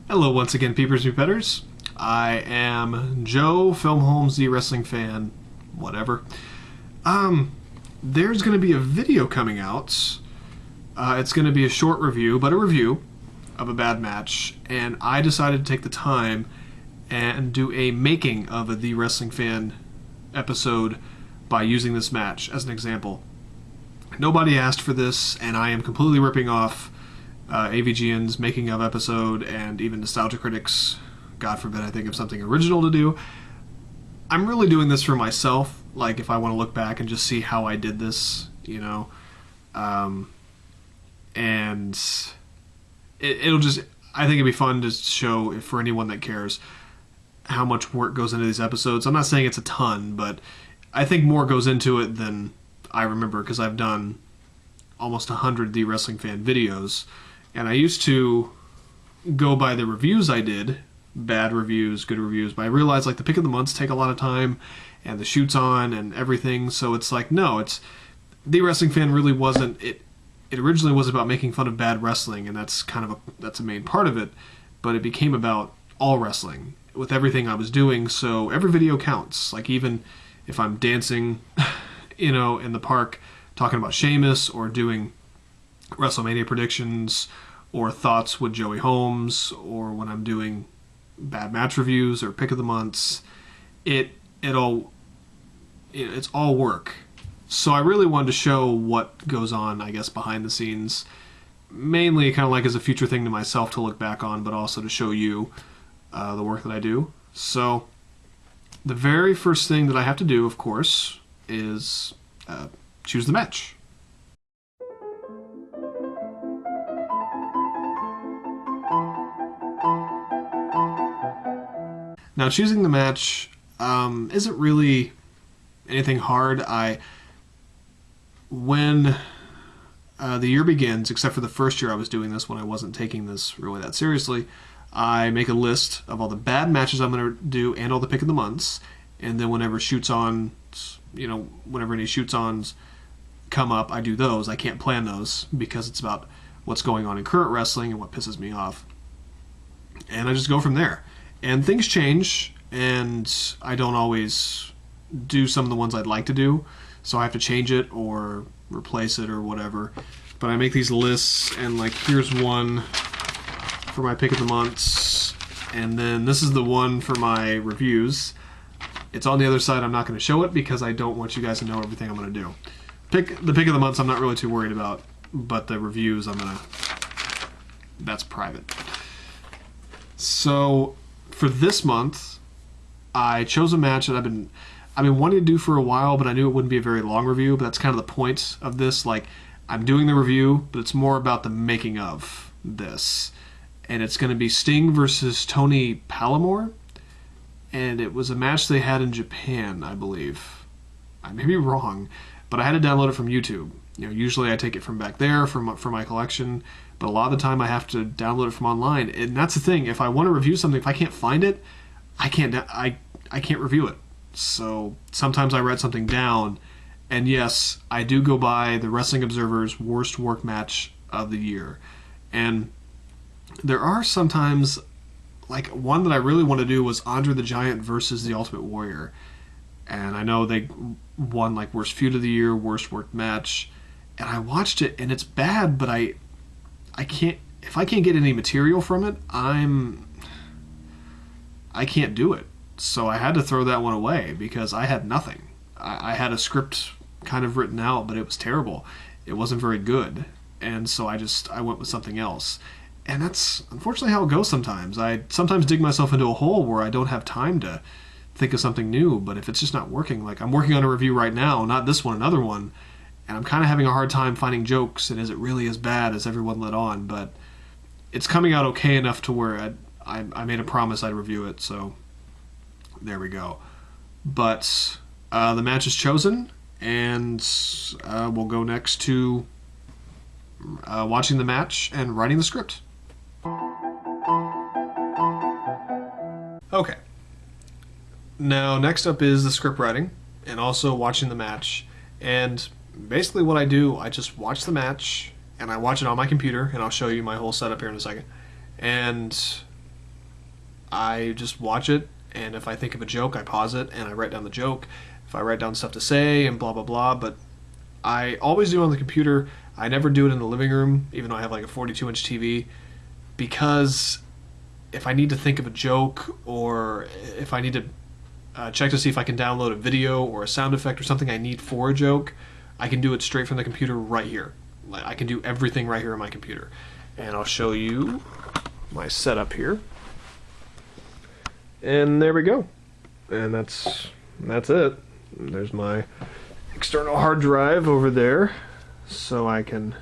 Hello once again, peepers and petters. I am Joe, Film Holmes, the wrestling fan, whatever. There's going to be a video coming out. It's going to be a short review, but a review of a bad match, and I decided to take the time and do a making of a The Wrestling Fan episode by using this match as an example. Nobody asked for this, and I am completely ripping off AVGN's making of episode and even Nostalgia Critics. God forbid I think of something original to do. I'm really doing this for myself, like if I want to look back and just see how I did this, you know. And it'll just, I think it'd be fun to show, for anyone that cares, how much work goes into these episodes. I'm not saying it's a ton, but I think more goes into it than I remember, because I've done almost 100 The Wrestling Fan videos, and I used to go by the reviews I did, bad reviews, good reviews, but I realized like the pick of the months take a lot of time, and the shoots on and everything, so it's like, no, it's The Wrestling Fan really wasn't, it originally was about making fun of bad wrestling, and that's that's a main part of it, but it became about all wrestling with everything I was doing, so every video counts. Like even if I'm dancing, you know, in the park talking about Sheamus, or doing WrestleMania predictions or thoughts with Joey Holmes, or when I'm doing bad match reviews or pick of the months, it's all work. So I really wanted to show what goes on, I guess, behind the scenes, mainly kind of like as a future thing to myself to look back on, but also to show you the work that I do. So the very first thing that I have to do, of course, is choose the match. Now, choosing the match isn't really anything hard. When the year begins, except for the first year I was doing this when I wasn't taking this really that seriously, I make a list of all the bad matches I'm going to do and all the pick of the months, and then whenever shoots-ons, you know, whenever any shoots-ons come up, I do those. I can't plan those because it's about what's going on in current wrestling and what pisses me off. And I just go from there. And things change, and I don't always do some of the ones I'd like to do, so I have to change it or replace it or whatever. But I make these lists, and like here's one for my pick of the months, and then this is the one for my reviews. It's on the other side. I'm not going to show it because I don't want you guys to know everything I'm going to do. The pick of the months I'm not really too worried about, but the reviews that's private. So for this month, I chose a match that I've been wanting to do for a while, but I knew it wouldn't be a very long review, but that's kind of the point of this. Like, I'm doing the review, but it's more about the making of this. And it's going to be Sting versus Tony Palamore, and it was a match they had in Japan, I believe. I may be wrong, but I had to download it from YouTube. You know, usually I take it from back there for my collection, but a lot of the time I have to download it from online. And that's the thing, if I want to review something, if I can't find it, I can't review it. So sometimes I write something down, and yes, I do go by the Wrestling Observer's worst work match of the year. And there are sometimes, like one that I really want to do was Andre the Giant versus the Ultimate Warrior. And I know they won like worst feud of the year, worst worked match. And I watched it, and it's bad, but I can't, if I can't get any material from it, I can't do it. So I had to throw that one away because I had nothing. I had a script kind of written out, but it was terrible. It wasn't very good. And so I went with something else. And that's unfortunately how it goes sometimes. I sometimes dig myself into a hole where I don't have time to think of something new, but if it's just not working, like I'm working on a review right now, not this one, another one, and I'm kind of having a hard time finding jokes, and is it really as bad as everyone let on? But it's coming out okay enough to where I made a promise I'd review it, so there we go. But the match is chosen, and we'll go next to watching the match and writing the script. Okay. Now, next up is the script writing, and also watching the match. And basically what I do, I just watch the match, and I watch it on my computer, and I'll show you my whole setup here in a second. And I just watch it, and if I think of a joke, I pause it and I write down the joke. If I write down stuff to say and blah blah blah, but I always do it on the computer. I never do it in the living room, even though I have like a 42-inch TV, because if I need to think of a joke, or if I need to check to see if I can download a video or a sound effect or something I need for a joke, I can do it straight from the computer right here. I can do everything right here on my computer. And I'll show you my setup here. And there we go. And that's it. There's my external hard drive over there, so I can,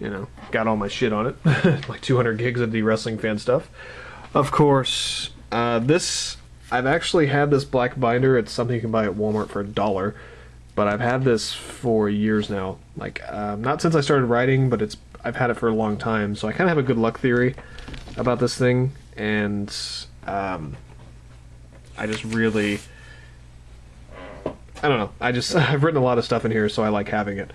you know, got all my shit on it. Like 200 gigs of the wrestling fan stuff. Of course, I've actually had this black binder. It's something you can buy at Walmart for $1, but I've had this for years now. Like, not since I started writing, but I've had it for a long time, so I kind of have a good luck theory about this thing, and I just really, I don't know, I've written a lot of stuff in here, so I like having it.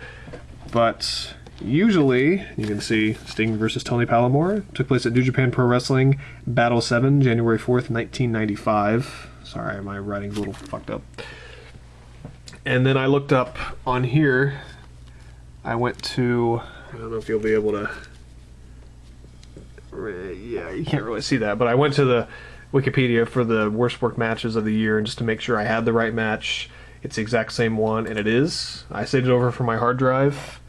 But usually, you can see Sting versus Tony Palamore took place at New Japan Pro Wrestling Battle 7, January 4th, 1995. Sorry, my writing's a little fucked up. And then I looked up on here, I went to, I don't know if you'll be able to, yeah, you can't really see that, but I went to the Wikipedia for the worst work matches of the year, and just to make sure I had the right match. It's the exact same one, and it is. I saved it over from my hard drive,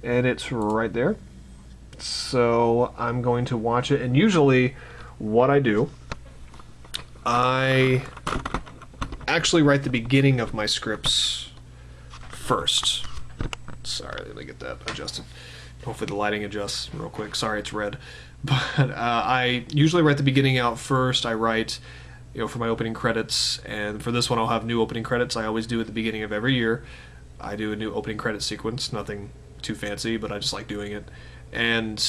and it's right there. So I'm going to watch it, and usually what I do, I actually write the beginning of my scripts first. Sorry, let me get that adjusted. Hopefully the lighting adjusts real quick. Sorry, it's red. But I usually write the beginning out first. I write, you know, for my opening credits, and for this one I'll have new opening credits. I always do at the beginning of every year. I do a new opening credit sequence, nothing too fancy, but I just like doing it. And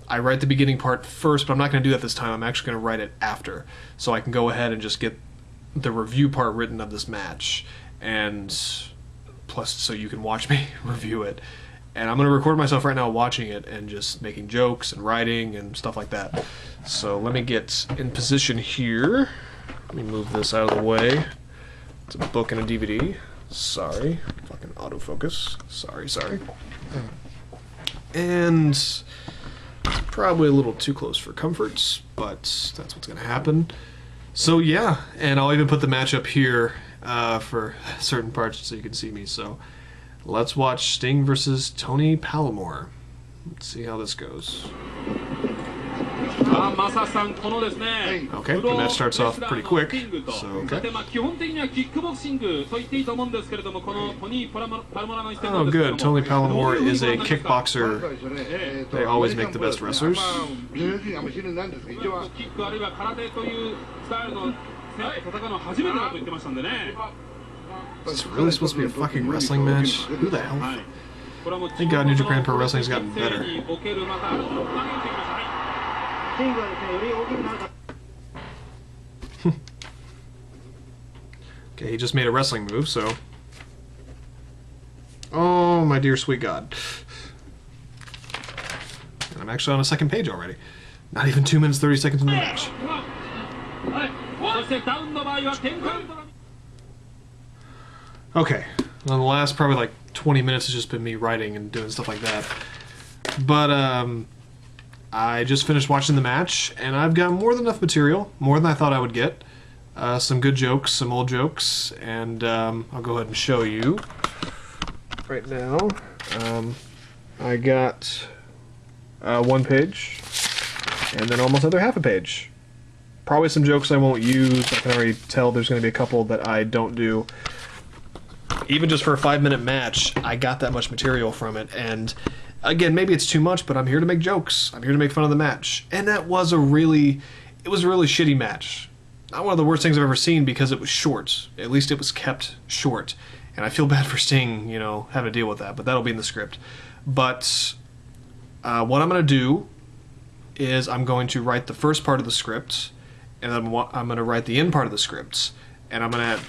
I write the beginning part first, but I'm not going to do that this time. I'm actually going to write it after, so I can go ahead and just get the review part written of this match, and plus so you can watch me review it. And I'm going to record myself right now watching it and just making jokes and writing and stuff like that. So let me get in position here. Let me move this out of the way. It's a book and a DVD. Sorry. Fucking autofocus. Sorry. And probably a little too close for comforts, but that's what's going to happen. So yeah, and I'll even put the match up here for certain parts so you can see me. So let's watch Sting versus Tony Palamore. Let's see how this goes. Okay, the match starts off pretty quick. So, okay. Oh, good. Tony Palamore is a kickboxer. They always make the best wrestlers. Is this really supposed to be a fucking wrestling match? Who the hell? Thank God New Japan Pro Wrestling's gotten better. Okay, he just made a wrestling move, so... Oh, my dear sweet God. And I'm actually on a second page already. Not even 2 minutes, 30 seconds in the match. Okay, well, the last probably like 20 minutes has just been me writing and doing stuff like that. But I just finished watching the match, and I've got more than enough material, more than I thought I would get. Some good jokes, some old jokes, and I'll go ahead and show you right now. I got one page, and then almost another half a page. Probably some jokes I won't use. I can already tell there's going to be a couple that I don't do. Even just for a 5-minute match, I got that much material from it, and again, maybe it's too much, but I'm here to make jokes. I'm here to make fun of the match. And that was a really shitty match. Not one of the worst things I've ever seen, because it was short. At least it was kept short. And I feel bad for Sting, you know, having to deal with that, but that'll be in the script. But what I'm going to do is I'm going to write the first part of the script, and then I'm going to write the end part of the script, and I'm going to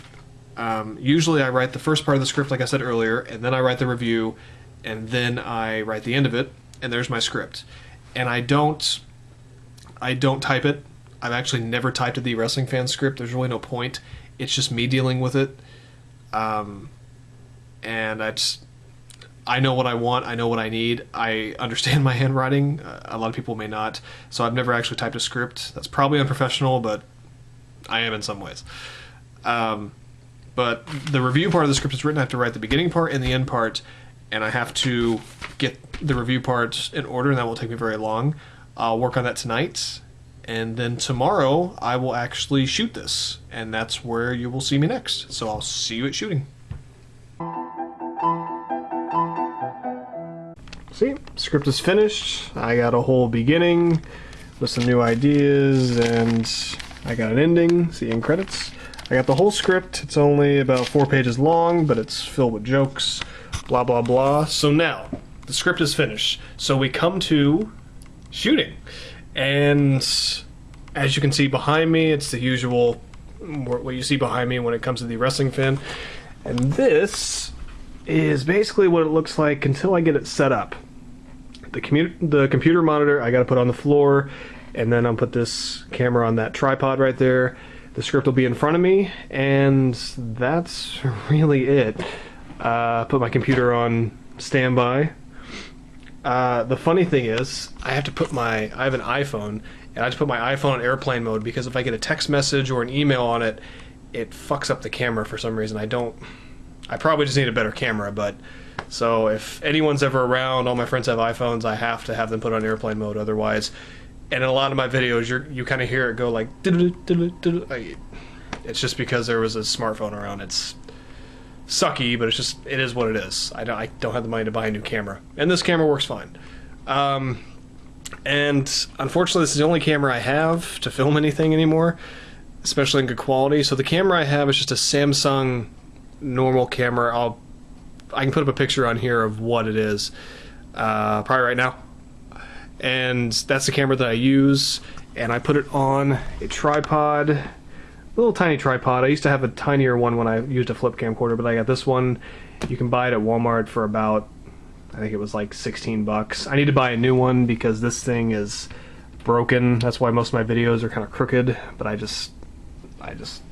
usually I write the first part of the script, like I said earlier, and then I write the review, and then I write the end of it, and there's my script. And I don't type it. I've actually never typed the wrestling fan script. There's really no point. It's just me dealing with it. And I know what I want. I know what I need. I understand my handwriting. A lot of people may not. So I've never actually typed a script. That's probably unprofessional, but I am in some ways. But the review part of the script is written. I have to write the beginning part and the end part, and I have to get the review part in order, and that won't take me very long. I'll work on that tonight, and then tomorrow I will actually shoot this, and that's where you will see me next. So I'll see you at shooting. See, script is finished. I got a whole beginning with some new ideas, and I got an ending, see end credits. I got the whole script. It's only about 4 pages long, but it's filled with jokes, blah, blah, blah. So now, the script is finished. So we come to shooting. And as you can see behind me, it's the usual, what you see behind me when it comes to the wrestling fan. And this is basically what it looks like until I get it set up. The computer monitor I got to put on the floor, and then I'll put this camera on that tripod right there. The script will be in front of me, and that's really it. Put my computer on standby. The funny thing is, I have an iPhone, and I have to put my iPhone on airplane mode, because if I get a text message or an email on it, it fucks up the camera for some reason. I probably just need a better camera, but so if anyone's ever around, all my friends have iPhones, I have to have them put on airplane mode, otherwise. And in a lot of my videos, you kind of hear it go like, it's just because there was a smartphone around. It's sucky, but it is what it is. I don't have the money to buy a new camera, and this camera works fine. And unfortunately, this is the only camera I have to film anything anymore, especially in good quality. So the camera I have is just a Samsung normal camera. I can put up a picture on here of what it is, probably right now. And that's the camera that I use, and I put it on a tripod, a little tiny tripod. I used to have a tinier one when I used a flip camcorder, but I got this one. You can buy it at Walmart for about, I think it was like 16 bucks. I need to buy a new one because this thing is broken. That's why most of my videos are kind of crooked, but I just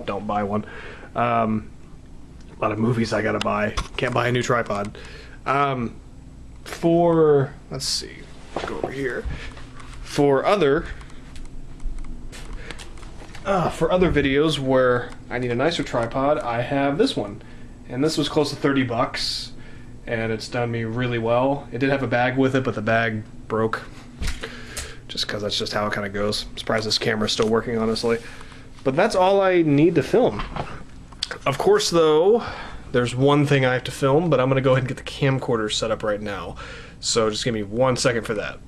don't buy one. A lot of movies I gotta buy. Can't buy a new tripod. Let's see. Go over here. For other videos where I need a nicer tripod, I have this one, and this was close to 30 bucks, and it's done me really well. It did have a bag with it, but the bag broke, just because that's just how it kind of goes. I'm surprised this camera's still working, honestly. But that's all I need to film. Of course, though, there's one thing I have to film, but I'm going to go ahead and get the camcorder set up right now. So just give me 1 second for that.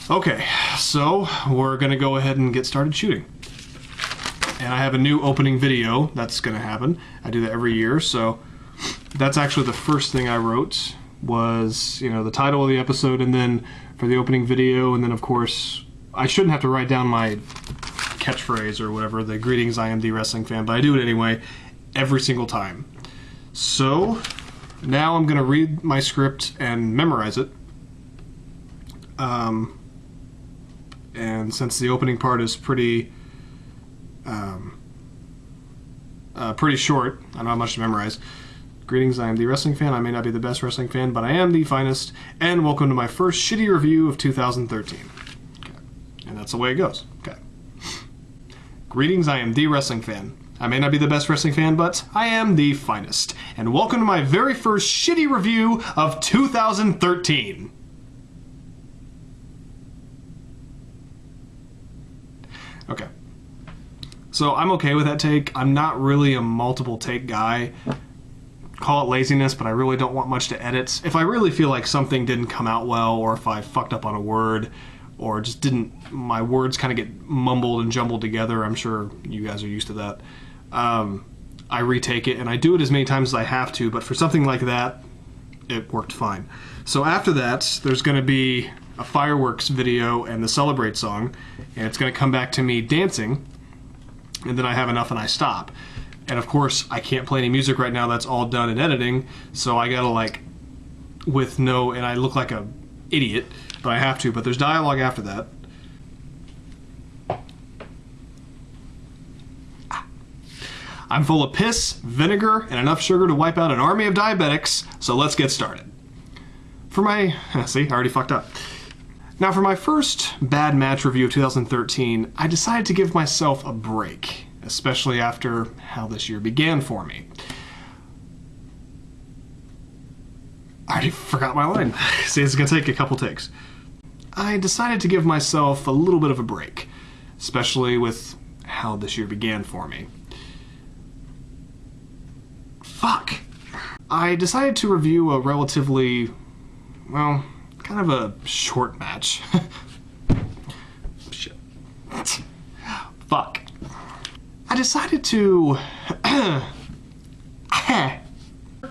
Okay, so we're going to go ahead and get started shooting. And I have a new opening video that's going to happen. I do that every year, so that's actually the first thing I wrote was, the title of the episode, and then for the opening video, and then of course, I shouldn't have to write down my catchphrase or whatever, the greetings, I am the wrestling fan, but I do it anyway every single time. So now I'm going to read my script and memorize it. And since the opening part is pretty short, I don't have much to memorize. Greetings, I am the wrestling fan. I may not be the best wrestling fan, but I am the finest. And welcome to my first shitty review of 2013. Okay. And that's the way it goes. Okay. Greetings, I am the wrestling fan. I may not be the best wrestling fan, but I am the finest. And welcome to my very first shitty review of 2013. Okay. So I'm okay with that take. I'm not really a multiple take guy. Call it laziness, but I really don't want much to edit. If I really feel like something didn't come out well, or if I fucked up on a word, or just my words kind of get mumbled and jumbled together, I'm sure you guys are used to that. I retake it, and I do it as many times as I have to, but for something like that, it worked fine. So after that, there's going to be a fireworks video and the Celebrate song, and it's going to come back to me dancing, and then I have enough and I stop. And of course, I can't play any music right now, that's all done in editing, so I gotta and I look like a idiot, but I have to, but there's dialogue after that. I'm full of piss, vinegar, and enough sugar to wipe out an army of diabetics, so let's get started. For my... see, I already fucked up. Now, for my first bad match review of 2013, I decided to give myself a break, especially after how this year began for me. I already forgot my line. See, it's gonna take a couple takes. I decided to give myself a little bit of a break, especially with how this year began for me. Fuck. I decided to review a relatively, well, kind of a short match. Shit. Fuck. I decided to...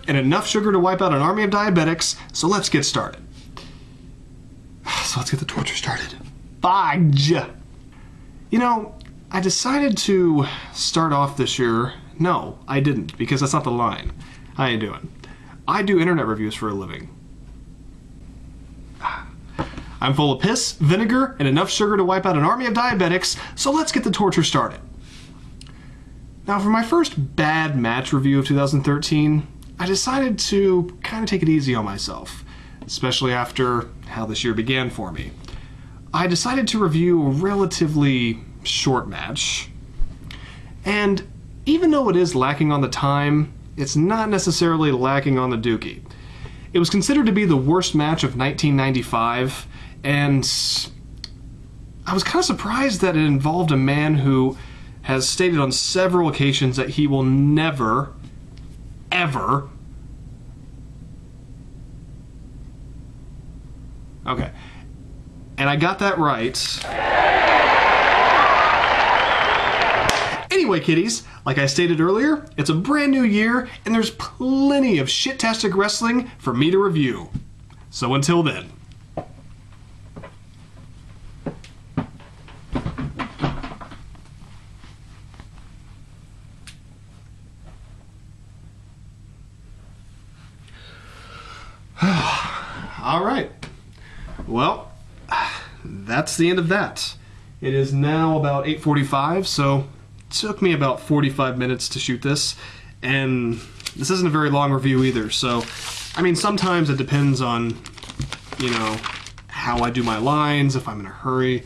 and enough sugar to wipe out an army of diabetics, so let's get started. So let's get the torture started. Fudge! You know, I decided to start off this year... No, I didn't, because that's not the line. How you doing? I do internet reviews for a living. I'm full of piss, vinegar, and enough sugar to wipe out an army of diabetics, so let's get the torture started. Now, for my first bad match review of 2013, I decided to kind of take it easy on myself, especially after how this year began for me. I decided to review a relatively short match, and even though it is lacking on the time, it's not necessarily lacking on the dookie. It was considered to be the worst match of 1995, and I was kind of surprised that it involved a man who has stated on several occasions that he will never, ever... Okay. And I got that right. Anyway, kiddies, like I stated earlier, it's a brand new year, and there's plenty of shit-tastic wrestling for me to review. So until then. All right. Well, that's the end of that. It is now about 8:45, so it took me about 45 minutes to shoot this, and this isn't a very long review either, so, I mean, sometimes it depends on, you know, how I do my lines, if I'm in a hurry.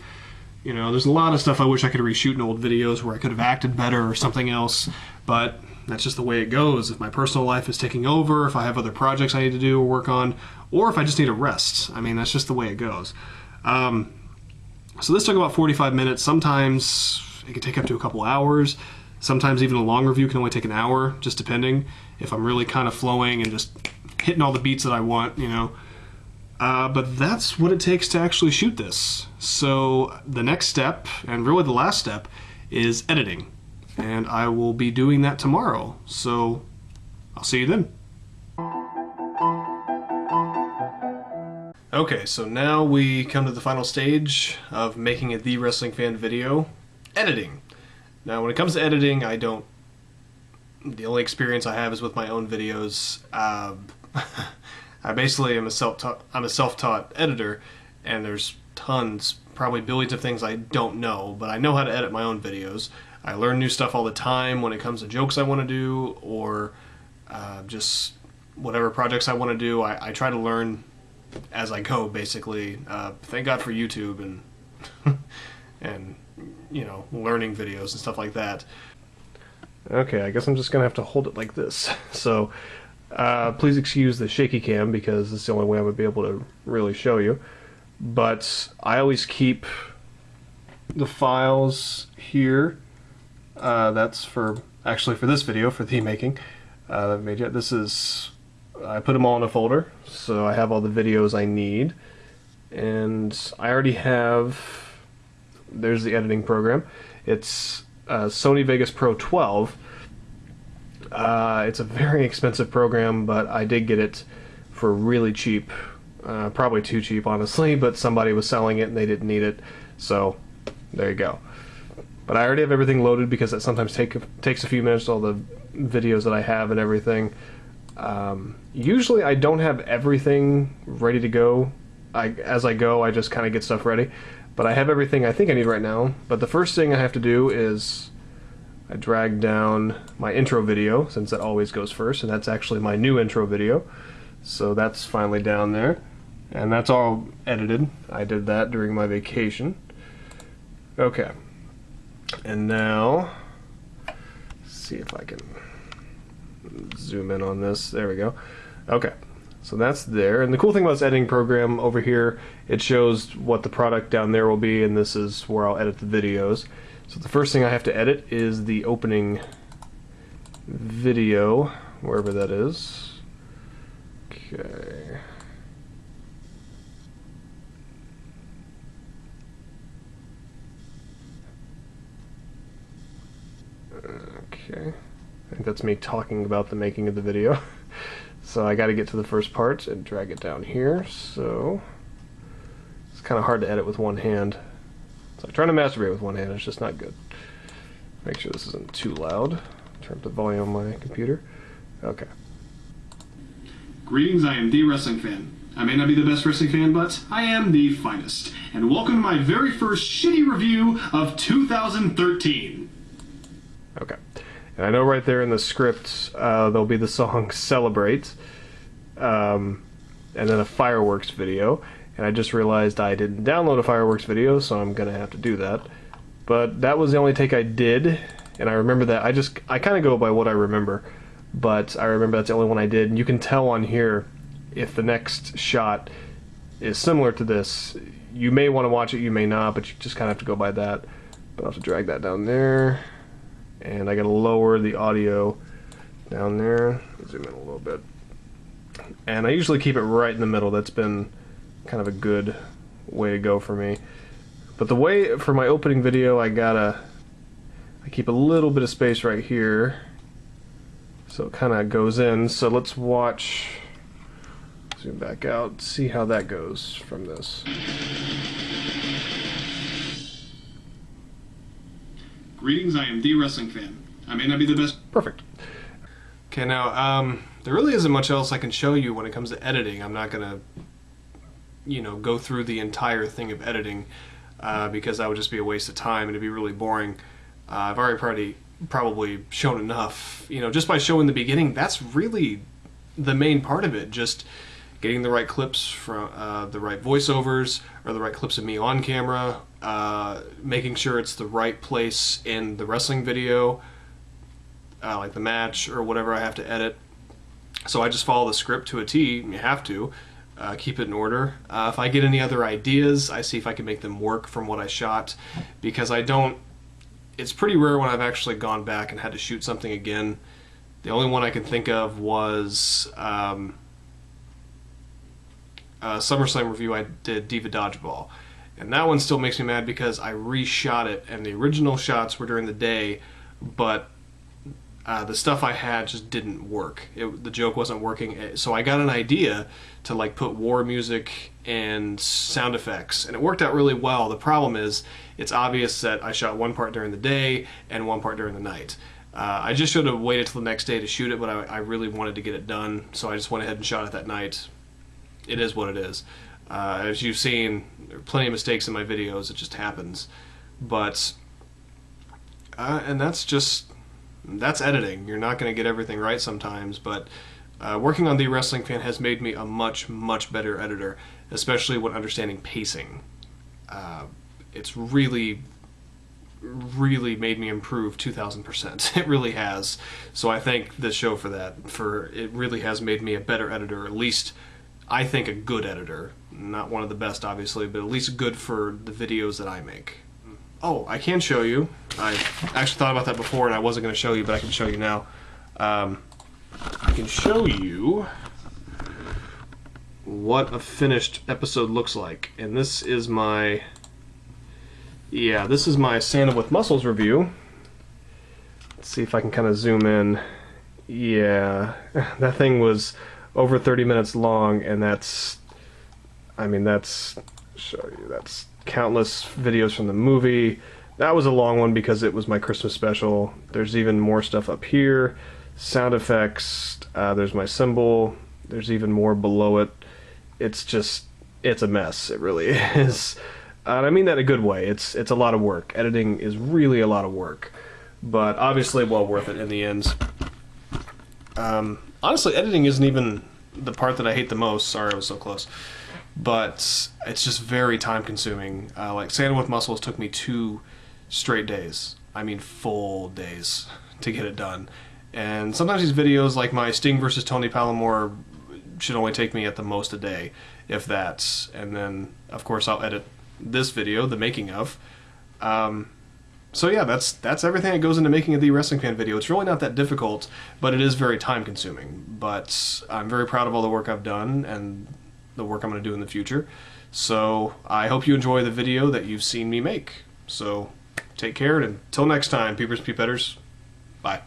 You know, there's a lot of stuff I wish I could reshoot in old videos where I could have acted better or something else, but that's just the way it goes. If my personal life is taking over, if I have other projects I need to do or work on, or if I just need a rest. I mean, that's just the way it goes. So this took about 45 minutes. Sometimes it can take up to a couple hours. Sometimes even a long review can only take an hour, just depending. If I'm really kind of flowing and just hitting all the beats that I want, you know. But that's what it takes to actually shoot this. So the next step, and really the last step, is editing. And I will be doing that tomorrow. So I'll see you then. Okay, so now we come to the final stage of making a The Wrestling Fan video, editing. Now when it comes to editing, the only experience I have is with my own videos. I basically am a self-taught editor, and there's tons, probably billions of things I don't know, but I know how to edit my own videos. I learn new stuff all the time when it comes to jokes I want to do, or just whatever projects I want to do. I try to learn as I go, basically. Thank God for YouTube and and you know, learning videos and stuff like that. Okay, I guess I'm just gonna have to hold it like this. So please excuse the shaky cam, because it's the only way I would be able to really show you. But I always keep the files here. That's for this video, for the making. This is, I put them all in a folder, so I have all the videos I need, and I already have, there's the editing program. It's Sony Vegas Pro 12. It's a very expensive program, but I did get it for really cheap. Probably too cheap, honestly, but somebody was selling it and they didn't need it, so there you go. But I already have everything loaded, because it sometimes takes a few minutes, all the videos that I have and everything. Usually I don't have everything ready to go. As I go, I just kind of get stuff ready. But I have everything I think I need right now. But the first thing I have to do is I dragged down my intro video, since that always goes first, and that's actually my new intro video. So that's finally down there. And that's all edited. I did that during my vacation. Okay. And now, let's see if I can zoom in on this. There we go. Okay. So that's there. And the cool thing about this editing program over here, it shows what the product down there will be, and this is where I'll edit the videos. So the first thing I have to edit is the opening video, wherever that is. Okay. Okay. I think that's me talking about the making of the video. So I got to get to the first part and drag it down here. So it's kind of hard to edit with one hand. So I try to masturbate with one hand, it's just not good. Make sure this isn't too loud. Turn up the volume on my computer. Okay. Greetings, I am the wrestling fan. I may not be the best wrestling fan, but I am the finest. And welcome to my very first shitty review of 2013. Okay. And I know right there in the script there'll be the song Celebrate, and then a fireworks video. And I just realized I didn't download a fireworks video, so I'm going to have to do that. But that was the only take I did, and I remember that. I kind of go by what I remember, but I remember that's the only one I did. And you can tell on here if the next shot is similar to this. You may want to watch it, you may not, but you just kind of have to go by that. But I'll have to drag that down there. And I gotta lower the audio down there. Zoom in a little bit. And I usually keep it right in the middle. That's been kind of a good way to go for me. But the way for my opening video, I keep a little bit of space right here, so it kind of goes in. So let's watch. Zoom back out. See how that goes from this. Greetings, I am the wrestling fan. I may not be the best. Perfect. Okay, now there really isn't much else I can show you when it comes to editing. I'm not gonna, go through the entire thing of editing because that would just be a waste of time and it'd be really boring. I've already probably shown enough. Just by showing the beginning, that's really the main part of it. Just getting the right clips from the right voiceovers or the right clips of me on camera. Making sure it's the right place in the wrestling video, like the match or whatever I have to edit. So I just follow the script to a T. You have to keep it in order. If I get any other ideas, I see if I can make them work from what I shot, because it's pretty rare when I've actually gone back and had to shoot something again. The only one I can think of was SummerSlam review I did, Diva Dodgeball. And that one still makes me mad because I reshot it, and the original shots were during the day, but the stuff I had just didn't work. The joke wasn't working, so I got an idea to put war music and sound effects, and it worked out really well. The problem is, it's obvious that I shot one part during the day and one part during the night. I just should have waited till the next day to shoot it, but I really wanted to get it done, so I just went ahead and shot it that night. It is what it is. As you've seen, there are plenty of mistakes in my videos. It just happens. But, and that's editing. You're not going to get everything right sometimes, but working on The Wrestling Fan has made me a much, much better editor, especially when understanding pacing. It's really made me improve 2,000%. It really has. So I thank this show for that. It really has made me a better editor, at least I think a good editor. Not one of the best, obviously, but at least good for the videos that I make. Oh, I can show you. I actually thought about that before and I wasn't going to show you, but I can show you now. I can show you what a finished episode looks like. And this is my Santa with Muscles review. Let's see if I can kind of zoom in. Yeah, that thing was over 30 minutes long, and that's countless videos from the movie. That was a long one because it was my Christmas special. There's even more stuff up here, sound effects, there's my symbol, there's even more below it. It's a mess, it really is. And I mean that in a good way. It's a lot of work. Editing is really a lot of work. but obviously well worth it in the end. Honestly, editing isn't even the part that I hate the most. Sorry, I was so close. But it's just very time consuming. Like Sanding with Muscles took me 2 straight days. I mean full days to get it done. And sometimes these videos, like my Sting versus Tony Palamore, should only take me at the most a day, if that. And then, of course, I'll edit this video, the making of. So yeah, that's everything that goes into making the wrestling fan video. It's really not that difficult, but it is very time consuming. But I'm very proud of all the work I've done and the work I'm going to do in the future. So I hope you enjoy the video that you've seen me make. So take care, and until next time, peepers, peepetters, bye.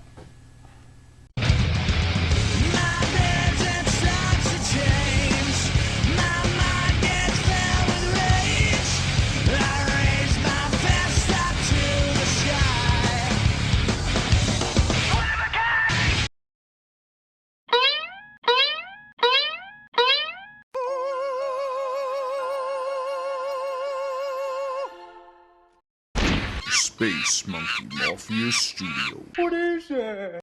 Space Monkey Mafia Studio. What is it?